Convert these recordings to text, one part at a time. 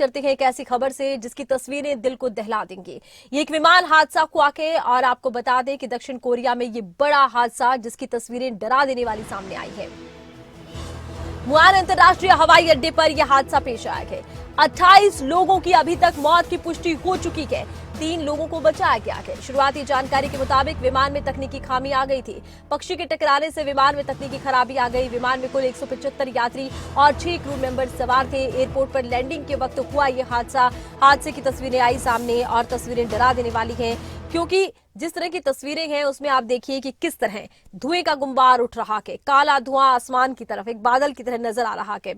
करते हैं एक ऐसी खबर से जिसकी तस्वीरें दिल को दहला देंगी। ये एक विमान हादसा हुआ के और आपको बता दें कि दक्षिण कोरिया में ये बड़ा हादसा जिसकी तस्वीरें डरा देने वाली सामने आई है। मुआन अंतर्राष्ट्रीय हवाई अड्डे पर यह हादसा पेश आया है। 28 लोगों की अभी तक मौत की पुष्टि हो चुकी है। 3 लोगों को बचाया गया है। शुरुआती जानकारी के मुताबिक विमान में तकनीकी खामी आ गई थी। पक्षी के टकराने से विमान में तकनीकी खराबी आ गई। विमान में कुल 175 यात्री और 6 क्रू मेंबर सवार थे। एयरपोर्ट पर लैंडिंग के वक्त हुआ यह हादसा। हादसे की तस्वीरें आई सामने और तस्वीरें डरा देने वाली हैं, क्योंकि जिस तरह की तस्वीरें हैं उसमें आप देखिए कि किस तरह धुएं का गुंबार उठ रहा है। काला धुआं आसमान की तरफ एक बादल की तरह नजर आ रहा है।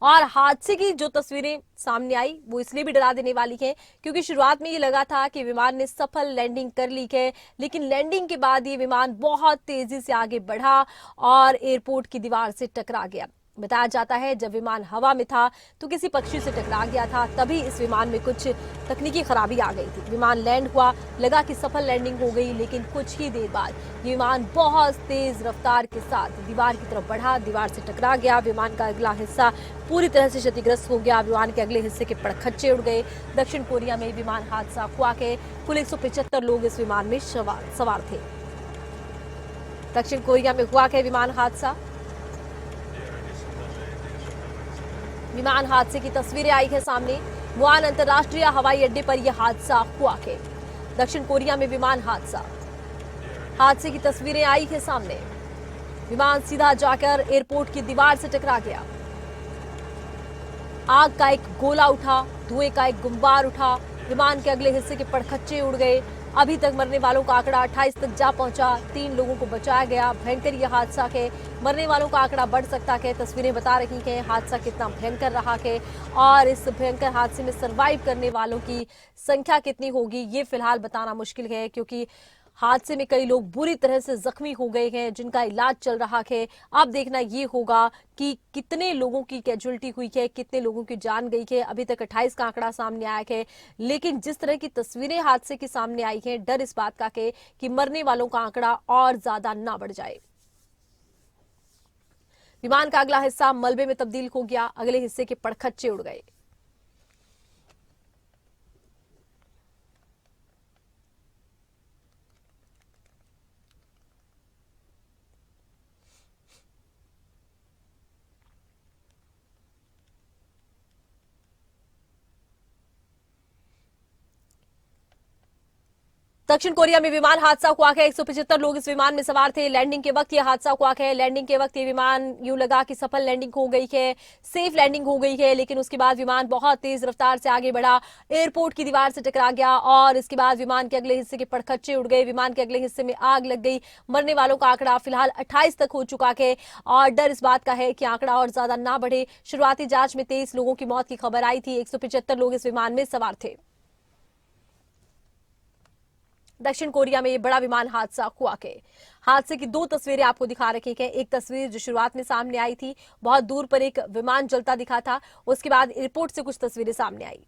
और हादसे की जो तस्वीरें सामने आई वो इसलिए भी डरा देने वाली है क्योंकि शुरुआत में ये लगा था कि विमान ने सफल लैंडिंग कर ली है, लेकिन लैंडिंग के बाद ये विमान बहुत तेजी से आगे बढ़ा और एयरपोर्ट की दीवार से टकरा गया। बताया जाता है जब विमान हवा में था तो किसी पक्षी से टकरा गया था, तभी इस विमान में कुछ तकनीकी खराबी आ गई थी। विमान लैंड हुआ, लगा कि सफल लैंडिंग हो गई, लेकिन कुछ ही देर बाद ये विमान बहुत तेज रफ्तार के साथ दीवार की तरफ बढ़ा, दीवार से टकरा गया। विमान का अगला हिस्सा पूरी तरह से क्षतिग्रस्त हो गया। विमान के अगले हिस्से के पड़खच्चे उड़ गए। दक्षिण कोरिया में विमान हादसा हुआ के कुल 175 लोग इस विमान में सवार थे। दक्षिण कोरिया में हुआ के विमान हादसा, विमान हादसे की तस्वीरें आई है सामने। मुआन अंतर्राष्ट्रीय हवाई अड्डे पर यह हादसा हुआ है। दक्षिण कोरिया में विमान हादसा, हादसे की तस्वीरें आई है सामने। विमान सीधा जाकर एयरपोर्ट की दीवार से टकरा गया। आग का एक गोला उठा, धुएं का एक गुंबार उठा, विमान के अगले हिस्से के पड़खच्चे उड़ गए। अभी तक मरने वालों का आंकड़ा 28 तक जा पहुंचा। 3 लोगों को बचाया गया। भयंकर यह हादसा है, मरने वालों का आंकड़ा बढ़ सकता है। तस्वीरें बता रही हैं हादसा कितना भयंकर रहा है और इस भयंकर हादसे में सरवाइव करने वालों की संख्या कितनी होगी ये फिलहाल बताना मुश्किल है, क्योंकि हादसे में कई लोग बुरी तरह से जख्मी हो गए हैं जिनका इलाज चल रहा है। अब देखना ये होगा कि कितने लोगों की कैजुअलिटी हुई है, कितने लोगों की जान गई है। अभी तक 28 का आंकड़ा सामने आया है, लेकिन जिस तरह की तस्वीरें हादसे की सामने आई हैं, डर इस बात का है कि मरने वालों का आंकड़ा और ज्यादा ना बढ़ जाए। विमान का अगला हिस्सा मलबे में तब्दील हो गया, अगले हिस्से के पड़खच्चे उड़ गए। दक्षिण कोरिया में विमान हादसा हुआ है। 175 लोग इस विमान में सवार थे। लैंडिंग के वक्त यह हादसा हुआ है। लैंडिंग के वक्त ये विमान यूं लगा कि सफल लैंडिंग हो गई है, सेफ लैंडिंग हो गई है, लेकिन उसके बाद विमान बहुत तेज रफ्तार से आगे बढ़ा, एयरपोर्ट की दीवार से टकरा गया और इसके बाद विमान के अगले हिस्से के पड़खच्चे उड़ गए। विमान के अगले हिस्से में आग लग गई। मरने वालों का आंकड़ा फिलहाल 28 तक हो चुका है और डर इस बात का है कि आंकड़ा और ज्यादा ना बढ़े। शुरुआती जांच में 23 लोगों की मौत की खबर आई थी। 175 लोग इस विमान में सवार थे। दक्षिण कोरिया में ये बड़ा विमान हादसा हुआ है। हादसे की 2 तस्वीरें आपको दिखा रखी हैं। एक तस्वीर जो शुरुआत में सामने आई थी, बहुत दूर पर एक विमान जलता दिखा था, उसके बाद एयरपोर्ट से कुछ तस्वीरें सामने आई।